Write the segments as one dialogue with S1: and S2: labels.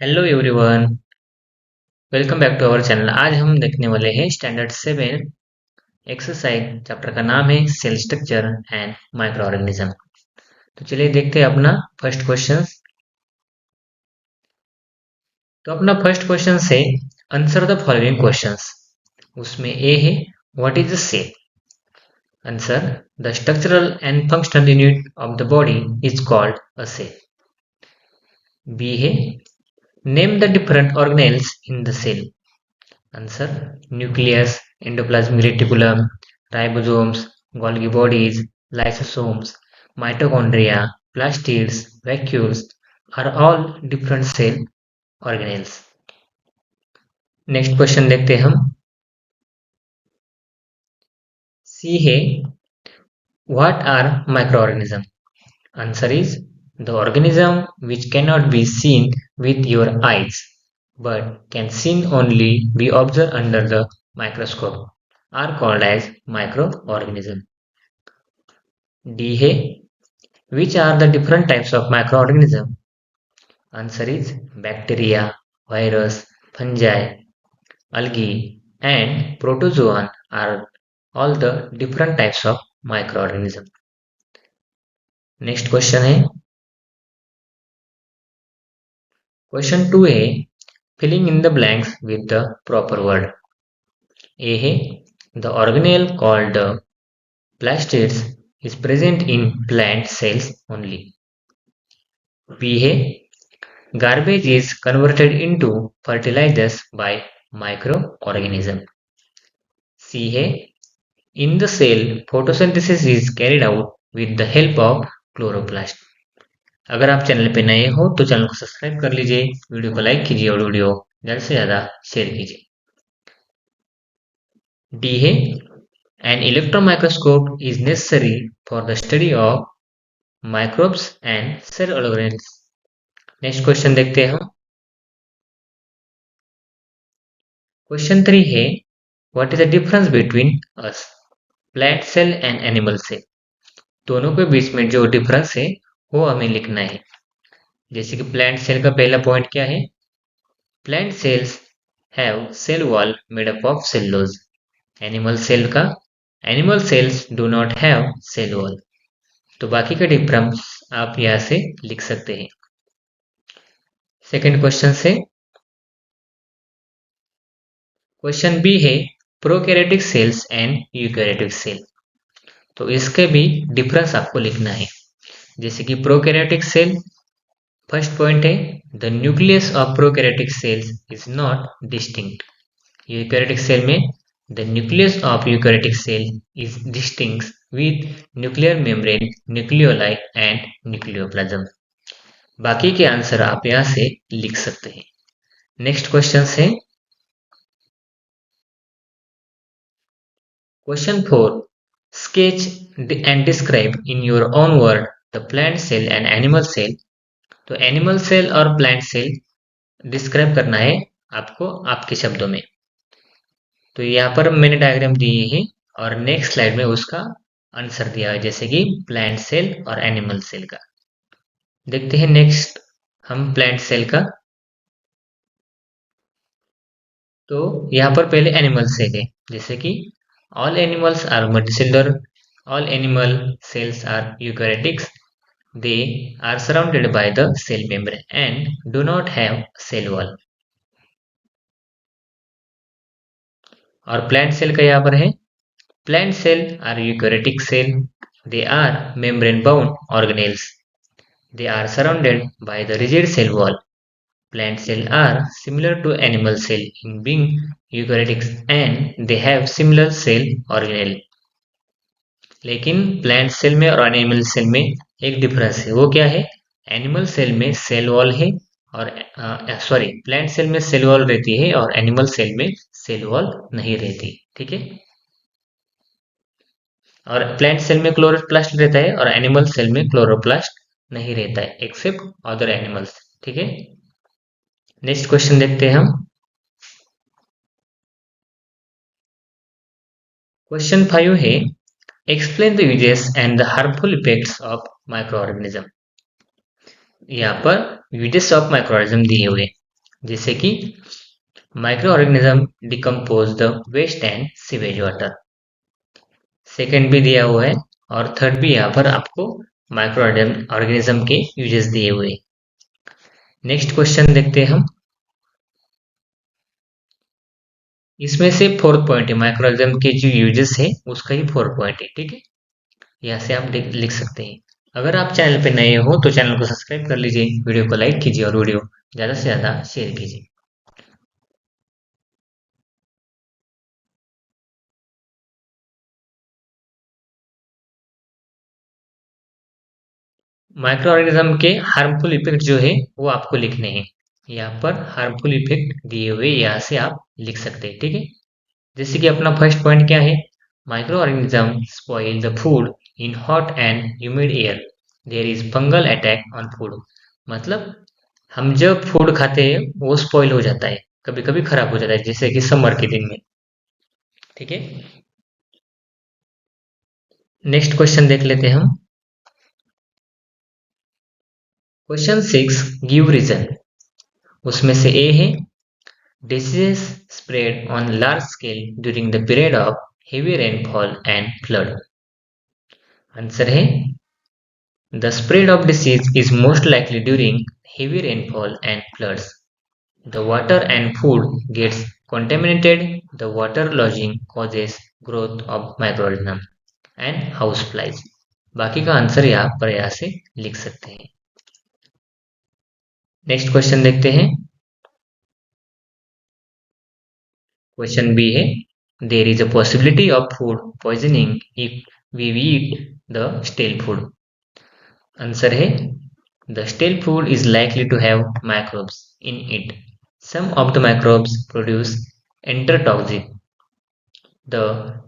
S1: Hello everyone, welcome back to our channel. आज हम देखने वाले हैं स्टैंडर्ड 7 एक्सरसाइज। चैप्टर का नाम है cell structure and microorganism. तो चलिए देखते हैं अपना फर्स्ट क्वेश्चन। तो अपना फर्स्ट क्वेश्चन से आंसर द फॉलोइंग क्वेश्चंस। उसमें ए है what is the cell. Answer the structural and functional unit of the body is called a cell. B है name the different organelles in the cell. Answer: nucleus, endoplasmic reticulum, ribosomes, Golgi bodies, lysosomes, mitochondria, plastids, vacuoles are all different cell organelles. Next question देखते हैं हम। C है what are microorganism. Answer is the organism which cannot be seen with your eyes but can seen only be observed under the microscope are called as microorganism. D है which are the different types of microorganism. Answer is bacteria, virus, fungi, algae and protozoan are all the different types of microorganism. Next question है question 2 है filling in the blanks with the proper word. A है the organelle called the plastids is present in plant cells only. B है garbage is converted into fertilizers by microorganism. C है in the cell photosynthesis is carried out with the help of chloroplast. अगर आप channel पे नए हो तो channel को subscribe कर लीजिए, वीडियो को लाइक कीजिए और वीडियो ज़्यादा से ज़्यादा शेयर कीजिए। डी है an electron microscope is necessary for the study of microbes and cell organelles. Next question देखते हैं हम। क्वेश्चन 3 है what is the difference between us plant cell and animal cell. दोनों के बीच में जो डिफरेंस है वो हमें लिखना है। जैसे कि प्लांट सेल का पहला पॉइंट क्या है, plant cells have cell wall made up of cellulose. Animal cell का animal cells do not have cell wall. तो बाकी का डिफरेंस आप यहाँ से लिख सकते हैं। सेकंड क्वेश्चन से क्वेश्चन बी है prokaryotic cells and eukaryotic cell. तो इसके भी डिफरेंस आपको लिखना है। जैसे कि प्रोकैरियोटिक सेल फर्स्ट पॉइंट है the nucleus of prokaryotic cells is not distinct. Eukaryotic cell में the nucleus of eukaryotic cell is distinct with nuclear membrane, nucleoli and nucleoplasm. बाकी के आंसर आप यहाँ से लिख सकते हैं। नेक्स्ट क्वेश्चन है question 4 sketch and describe in your own word the plant cell and animal cell. तो एनिमल सेल और प्लांट सेल डिस्क्राइब करना है आपको आपके शब्दों में। तो यहाँ पर मैंने डायग्राम दी है और नेक्स्ट स्लाइड में उसका आंसर दिया है, जैसे कि प्लांट सेल और एनिमल सेल का। देखते हैं नेक्स्ट हम प्लांट सेल का। तो यहाँ पर पहले एनिमल सेल है, जैसे कि all animals are multicellular, all animal cells are eukaryotic. They are surrounded by the cell membrane and do not have cell wall. और प्लांट सेल का यहाँ पर है plant cell are eukaryotic cell, they are membrane bound organelles, they are surrounded by the rigid cell wall. Plant cells are similar to animal cell in being eukaryotic and they have similar cell organelle. लेकिन plant cell में और animal cell में एक difference है, वो क्या है, animal cell में सेल वॉल है और प्लांट सेल में सेल वॉल रहती है और एनिमल सेल में सेल वॉल नहीं रहती। ठीक है, और प्लांट सेल में क्लोरोप्लास्ट रहता है और एनिमल सेल में क्लोरोप्लास्ट नहीं रहता है एक्सेप्ट अदर एनिमल्स। ठीक है, नेक्स्ट क्वेश्चन देखते हैं हम। क्वेश्चन 5 है explain the uses and the harmful effects of microorganism. यहाँ पर यूजेस ऑफ माइक्रोऑर्गेनिज्म दिए हुए, जैसे कि micro organism decompose the waste and sewage water. Second भी दिया हुआ है और थर्ड भी यहाँ पर आपको माइक्रो ऑर्गेनिज्म के यूजेस दिए हुए हैं। नेक्स्ट क्वेश्चन देखते हैं हम। इसमें से फोर्थ पॉइंट है, माइक्रो ऑर्गेनिज्म के जो यूजेस है उसका ही फोर्थ पॉइंट है, ठीक है। यहाँ से आप लिख सकते हैं। अगर आप चैनल पे नए हो तो चैनल को सब्सक्राइब कर लीजिए, वीडियो को लाइक कीजिए और वीडियो ज़्यादा से ज़्यादा शेयर कीजिए। माइक्रो ऑर्गेनिज्म के हार्मफुल इफेक्ट जो है वो आपको लिखने हैं। यहाँ पर हार्मफुल इफेक्ट दिए हुए यहाँ से आप लिख सकते हैं, ठीक है। जैसे कि अपना फर्स्ट पॉइंट क्या है, micro organism spoil the food in hot and humid air, there is fungal attack on food. मतलब हम जब फूड खाते हैं वो स्पॉइल हो जाता है, कभी कभी खराब हो जाता है, जैसे कि समर के दिन में, ठीक है। नेक्स्ट क्वेश्चन देख लेते हैं हम। Question 6, give reason. उसमें से ए है, diseases spread on large scale during the period of heavy rainfall and flood. Answer है, the spread of disease is most likely during heavy rainfall and floods. The water and food gets contaminated. The water lodging causes growth of microorganisms and houseflies. बाकी का answer यहाँ पर यहाँ से लिख सकते हैं। नेक्स्ट क्वेश्चन देखते हैं। क्वेश्चन बी है, there is a possibility of food poisoning if we eat the stale food. Answer है, the stale food is likely to have microbes in it. Some of the microbes produce enterotoxin. The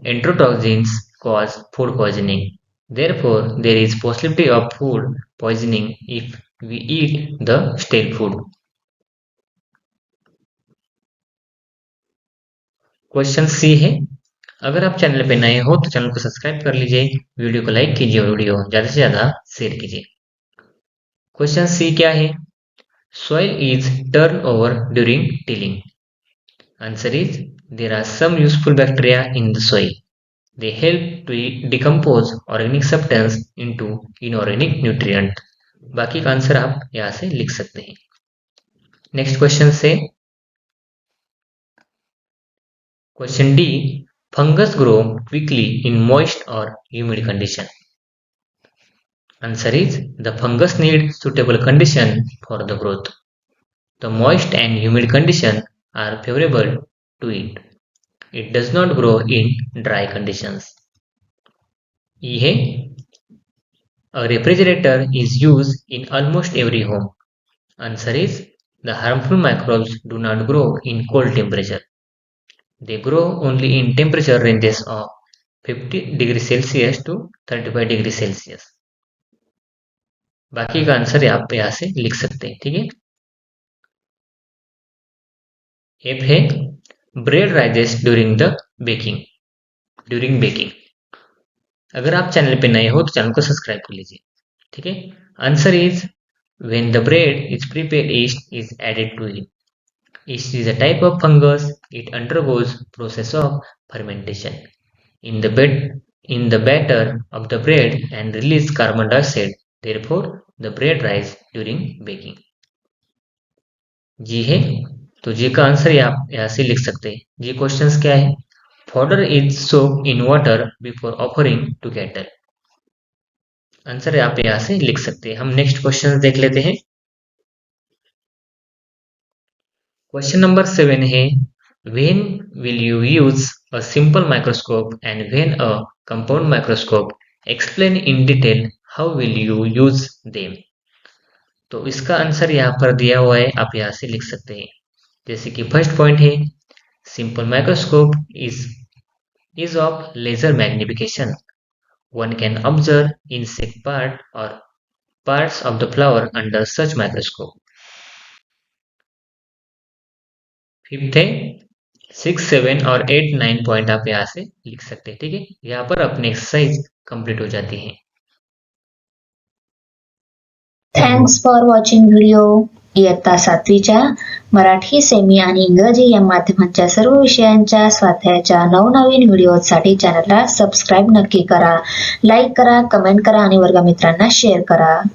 S1: enterotoxins cause food poisoning. Therefore, there is possibility of food poisoning if we eat the stale food. Question C है, अगर आप channel पे नए हो तो channel को subscribe कर लीजिए, वीडियो को लाइक कीजिए और वीडियो ज़्यादा से ज़्यादा शेयर कीजिए। क्वेश्चन सी क्या है, soil is turn over during tilling. Answer is, there are some useful bacteria in the soil. They help to decompose organic substance into inorganic nutrient. बाकी का आंसर आप यहाँ से लिख सकते हैं। नेक्स्ट क्वेश्चन से question D, fungus grow quickly in moist और humid condition. Answer is, the fungus need suitable condition for the growth. The moist and humid condition are favourable to it. It does not grow in dry conditions. E है, a refrigerator is used in almost every home. Answer is, the harmful microbes do not grow in cold temperature. They grow only in temperature ranges of 50 degrees Celsius to 35 degrees Celsius. बाकी का answer आप यहाँ से लिख सकते हैं, ठीक है। एफ है, ब्रेड राइजेस ड्यूरिंग बेकिंग। अगर आप चैनल पे नए हो तो चैनल को सब्सक्राइब कर लीजिए, ठीक है। Answer is, when the bread is prepared, yeast is added to it. Yeast is a type of fungus. It undergoes process of fermentation in the bed in the batter of the bread and release carbon dioxide. Therefore, the bread rise during baking. जी है, तो जी का answer ये आप यहाँ से लिख सकते हैं। जी क्वेश्चंस क्या है, fodder is soaked in water before offering to cattle. Answer आप यहाँ से लिख सकते हैं। हम नेक्स्ट क्वेश्चन देख लेते हैं। क्वेश्चन नंबर 7 है, when will you use a simple microscope and when a compound microscope? Explain in detail how will you use them. तो इसका आंसर यहाँ पर दिया हुआ है, आप यहाँ से लिख सकते हैं। जैसे कि फर्स्ट पॉइंट है, simple microscope is of laser magnification. One can observe insect part or parts of the flower under such microscope. Fifth है, 6, 7 और 8, 9 पॉइंट आप यहाँ से लिख सकते हैं, ठीक है। यहाँ पर अपनी एक्सरसाइज कंप्लीट हो जाती है।
S2: Thanks for watching video. इयत्ता 7वीच्या मराठी, सेमी आणि इंग्रजी या माध्यमांच्या सर्व विषयांच्या स्वाध्यायाच्या नवनवीन व्हिडिओसाठी चॅनलला सबस्क्राईब नक्की करा. लाईक करा, कमेंट करा आणि वर्गमित्रांना शेअर करा.